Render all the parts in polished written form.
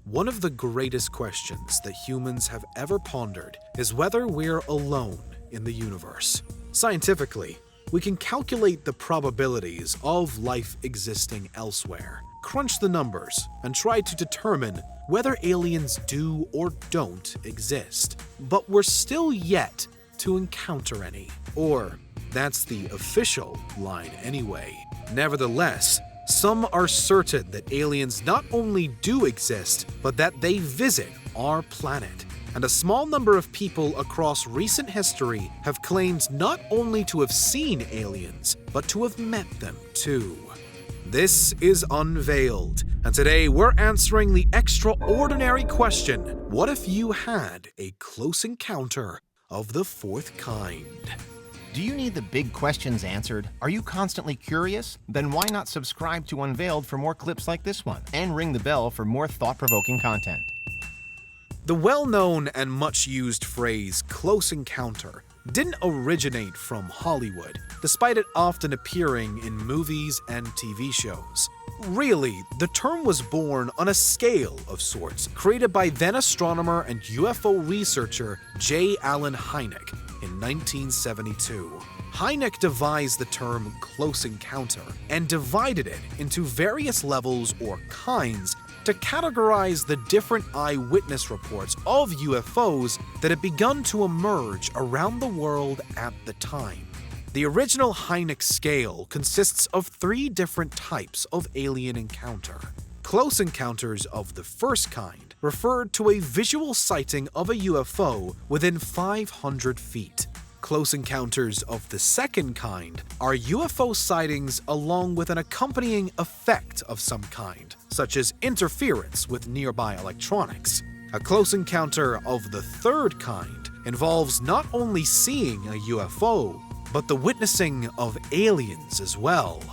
One of the greatest questions that humans have ever pondered is whether we're alone in the universe. Scientifically, we can calculate the probabilities of life existing elsewhere, crunch the numbers, and try to determine whether aliens do or don't exist. But we're still yet to encounter any. Or, that's the official line anyway. Nevertheless, some are certain that aliens not only do exist, but that they visit our planet. And a small number of people across recent history have claimed not only to have seen aliens, but to have met them too. This is Unveiled, and today we're answering the extraordinary question, what if you had a close encounter of the fourth kind? Do you need the big questions answered? Are you constantly curious? Then why not subscribe to Unveiled for more clips like this one, and ring the bell for more thought-provoking content. The well-known and much-used phrase close encounter didn't originate from Hollywood, despite it often appearing in movies and TV shows. Really, the term was born on a scale of sorts, created by then astronomer and UFO researcher J. Allen Hynek in 1972. Hynek devised the term close encounter and divided it into various levels or kinds to categorize the different eyewitness reports of UFOs that had begun to emerge around the world at the time. The original Hynek Scale consists of 3 different types of alien encounter. Close encounters of the first kind referred to a visual sighting of a UFO within 500 feet. Close encounters of the second kind are UFO sightings along with an accompanying effect of some kind, such as interference with nearby electronics. A close encounter of the third kind involves not only seeing a UFO, but the witnessing of aliens as well.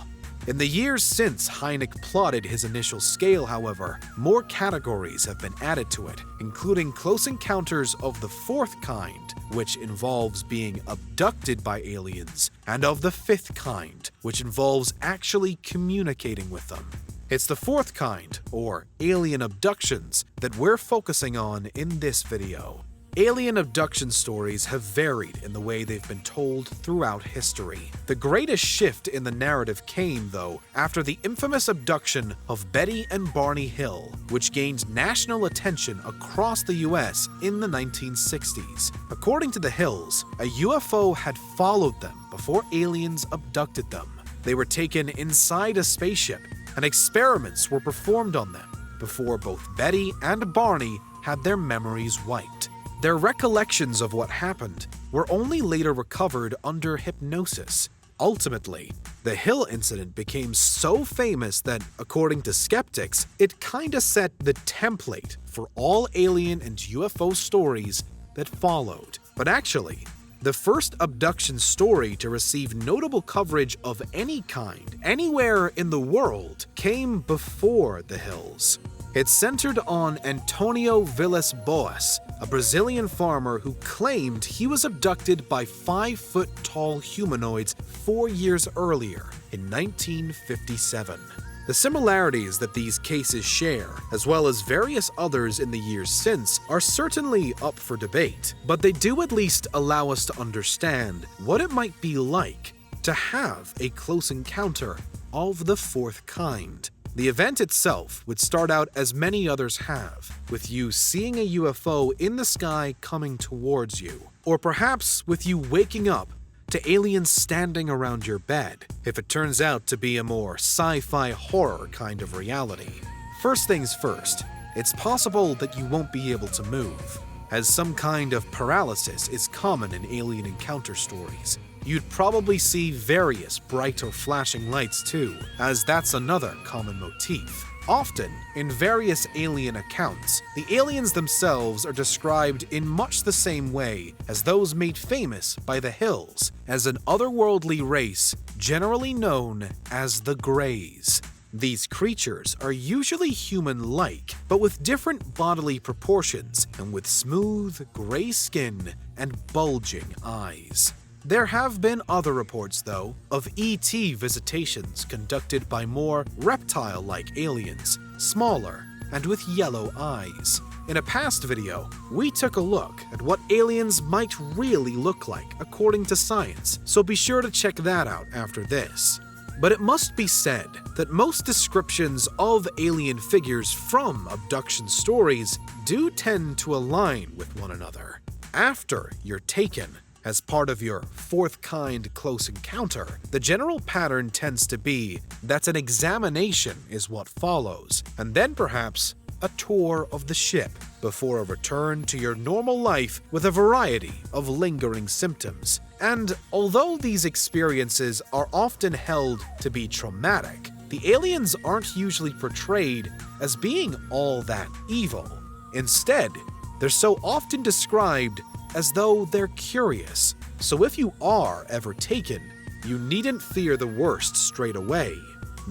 In the years since Hynek plotted his initial scale, however, more categories have been added to it, including close encounters of the fourth kind, which involves being abducted by aliens, and of the fifth kind, which involves actually communicating with them. It's the fourth kind, or alien abductions, that we're focusing on in this video. Alien abduction stories have varied in the way they've been told throughout history. The greatest shift in the narrative came, though, after the infamous abduction of Betty and Barney Hill, which gained national attention across the US in the 1960s. According to the Hills, a UFO had followed them before aliens abducted them. They were taken inside a spaceship, and experiments were performed on them before both Betty and Barney had their memories wiped. Their recollections of what happened were only later recovered under hypnosis. Ultimately, the Hill incident became so famous that, according to skeptics, it kinda set the template for all alien and UFO stories that followed. But actually, the first abduction story to receive notable coverage of any kind anywhere in the world came before the Hills. It centered on Antonio Villas-Boas, a Brazilian farmer who claimed he was abducted by 5-foot-tall humanoids 4 years earlier, in 1957. The similarities that these cases share, as well as various others in the years since, are certainly up for debate, but they do at least allow us to understand what it might be like to have a close encounter of the fourth kind. The event itself would start out as many others have, with you seeing a UFO in the sky coming towards you, or perhaps with you waking up to aliens standing around your bed, if it turns out to be a more sci-fi horror kind of reality. First things first, it's possible that you won't be able to move, as some kind of paralysis is common in alien encounter stories. You'd probably see various bright or flashing lights too, as that's another common motif. Often, in various alien accounts, the aliens themselves are described in much the same way as those made famous by the Hills, as an otherworldly race generally known as the Greys. These creatures are usually human-like, but with different bodily proportions and with smooth, gray skin and bulging eyes. There have been other reports, though, of ET visitations conducted by more reptile-like aliens, smaller, and with yellow eyes. In a past video, we took a look at what aliens might really look like according to science, so be sure to check that out after this. But it must be said that most descriptions of alien figures from abduction stories do tend to align with one another. After you're taken, as part of your fourth kind close encounter, the general pattern tends to be that an examination is what follows, and then perhaps a tour of the ship before a return to your normal life with a variety of lingering symptoms. And although these experiences are often held to be traumatic, the aliens aren't usually portrayed as being all that evil. Instead, they're so often described as though they're curious. So if you are ever taken, you needn't fear the worst straight away.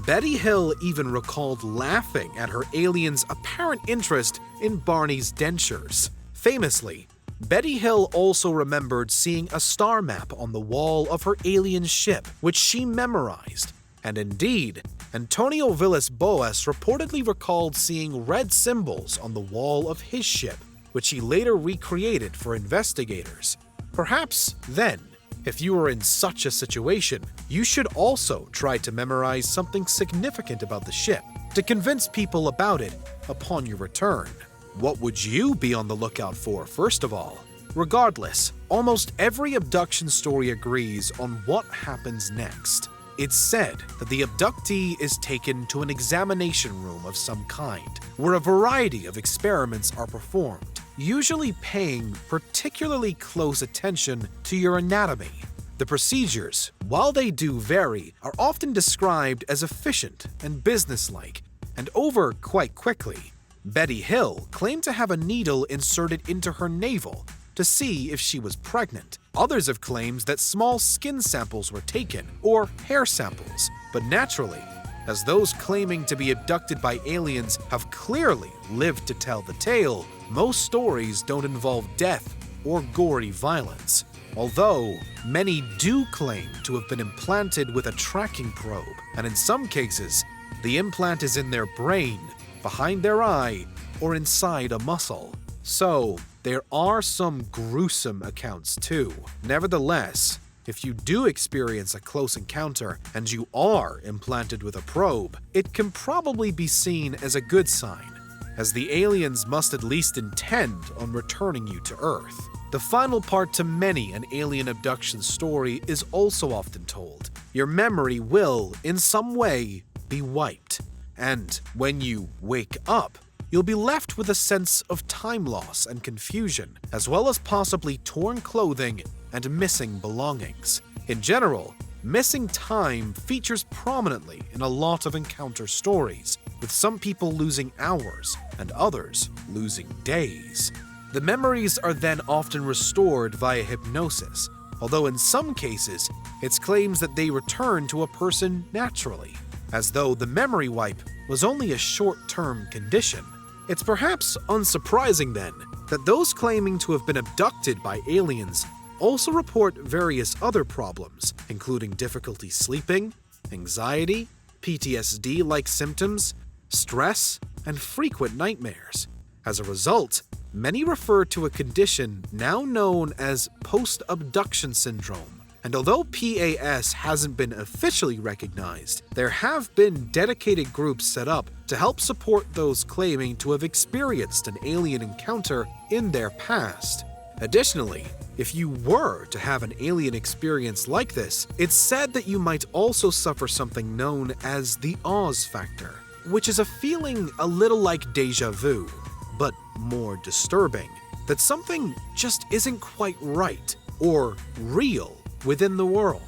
Betty Hill even recalled laughing at her alien's apparent interest in Barney's dentures. Famously, Betty Hill also remembered seeing a star map on the wall of her alien ship, which she memorized. And indeed, Antonio Villas-Boas reportedly recalled seeing red symbols on the wall of his ship, which he later recreated for investigators. Perhaps then, if you are in such a situation, you should also try to memorize something significant about the ship to convince people about it upon your return. What would you be on the lookout for, first of all? Regardless, almost every abduction story agrees on what happens next. It's said that the abductee is taken to an examination room of some kind, where a variety of experiments are performed, usually paying particularly close attention to your anatomy. The procedures, while they do vary, are often described as efficient and businesslike, and over quite quickly. Betty Hill claimed to have a needle inserted into her navel to see if she was pregnant. Others have claimed that small skin samples were taken, or hair samples, but naturally, as those claiming to be abducted by aliens have clearly lived to tell the tale, most stories don't involve death or gory violence. Although, many do claim to have been implanted with a tracking probe, and in some cases, the implant is in their brain, behind their eye, or inside a muscle. So, there are some gruesome accounts too. Nevertheless, if you do experience a close encounter and you are implanted with a probe, it can probably be seen as a good sign, as the aliens must at least intend on returning you to Earth. The final part to many an alien abduction story is also often told. Your memory will, in some way, be wiped. And when you wake up, you'll be left with a sense of time loss and confusion, as well as possibly torn clothing and missing belongings. In general, missing time features prominently in a lot of encounter stories, with some people losing hours and others losing days. The memories are then often restored via hypnosis, although in some cases, it's claims that they return to a person naturally, as though the memory wipe was only a short-term condition. It's perhaps unsurprising then that those claiming to have been abducted by aliens also report various other problems, including difficulty sleeping, anxiety, PTSD-like symptoms, stress, and frequent nightmares. As a result, many refer to a condition now known as post-abduction syndrome. And although PAS hasn't been officially recognized, there have been dedicated groups set up to help support those claiming to have experienced an alien encounter in their past. Additionally, if you were to have an alien experience like this, it's said that you might also suffer something known as the Oz factor, which is a feeling a little like déjà vu, but more disturbing, that something just isn't quite right or real within the world.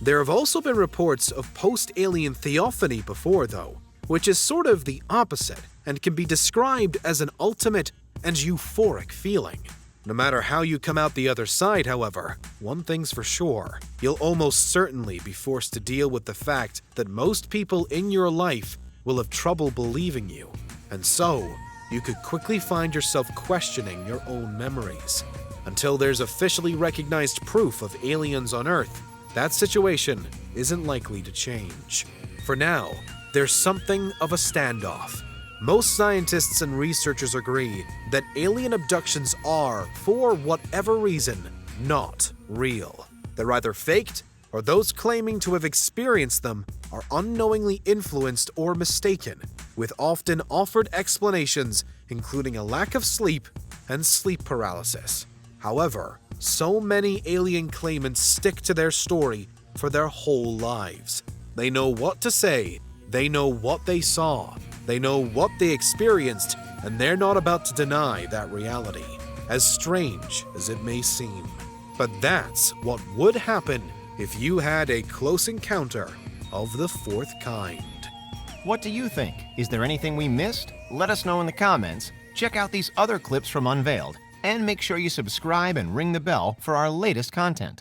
There have also been reports of post-alien theophany before, though, which is sort of the opposite and can be described as an ultimate and euphoric feeling. No matter how you come out the other side, however, one thing's for sure, you'll almost certainly be forced to deal with the fact that most people in your life will have trouble believing you, and so you could quickly find yourself questioning your own memories. Until there's officially recognized proof of aliens on Earth, that situation isn't likely to change. For now, there's something of a standoff. Most scientists and researchers agree that alien abductions are, for whatever reason, not real. They're either faked, or those claiming to have experienced them are unknowingly influenced or mistaken, with often offered explanations including a lack of sleep and sleep paralysis. However, so many alien claimants stick to their story for their whole lives. They know what to say, they know what they saw, they know what they experienced, and they're not about to deny that reality, as strange as it may seem. But that's what would happen if you had a close encounter of the fourth kind. What do you think? Is there anything we missed? Let us know in the comments. Check out these other clips from Unveiled, and make sure you subscribe and ring the bell for our latest content.